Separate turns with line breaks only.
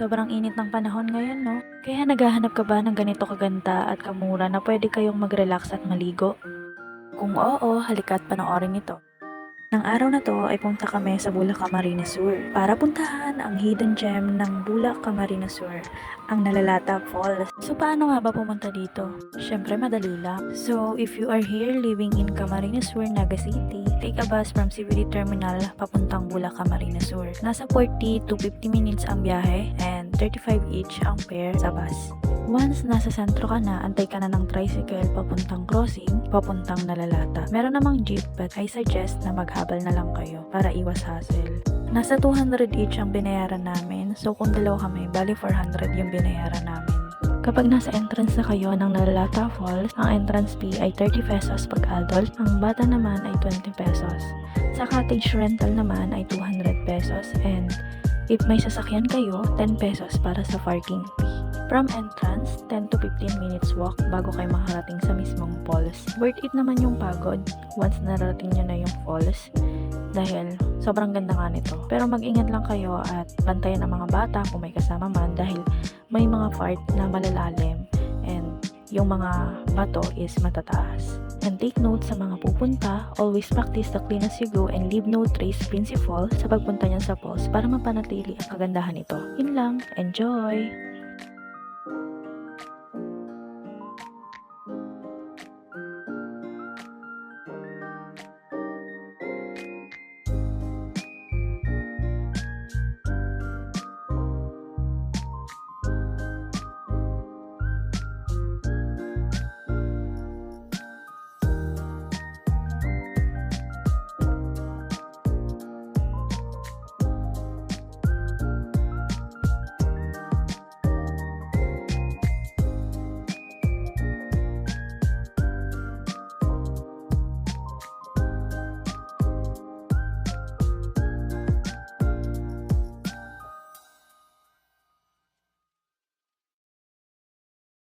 Sobrang init ng panahon ngayon, no? Kaya naghahanap ka ba ng ganito kaganda at kamura na pwede kayong mag-relax at maligo? Kung oo, halika't panoorin ito. Nang araw na to ay punta kami sa Bulak Camarines Sur para puntahan ang hidden gem ng Bulak Camarines Sur, ang Nalalata Falls. So paano nga ba pumunta dito? Syempre madali lang. So if you are here living in Camarines Sur, Naga City, take a bus from CBD Terminal papuntang Bulak Camarines Sur. Nasa 40 to 50 minutes ang biyahe and 35 each ang fare sa bus. Once nasa sentro ka na, antay ka na ng tricycle papuntang crossing, papuntang Nalalata. Meron namang jeep but I suggest na maghabal na lang kayo para iwas hassle. Nasa 200 each ang binayaran namin, so kung dalawa kami, bali 400 yung binayaran namin. Kapag nasa entrance na kayo ng Nalalata Falls, ang entrance fee ay 30 pesos pag adult, ang bata naman ay 20 pesos. Sa cottage rental naman ay 200 pesos and if may sasakyan kayo, 10 pesos para sa parking fee. From entrance, 10 to 15 minutes walk bago kayo makarating sa mismong falls. Worth it naman yung pagod once narating nyo na yung falls dahil sobrang ganda nga nito. Pero mag-ingat lang kayo at bantayan ang mga bata kung may kasama man dahil may mga part na malalalim and yung mga bato is matataas. And take note sa mga pupunta, always practice the clean as you go and leave no trace principle sa pagpunta niyan sa falls para mapanatili ang kagandahan nito. Yun lang, enjoy!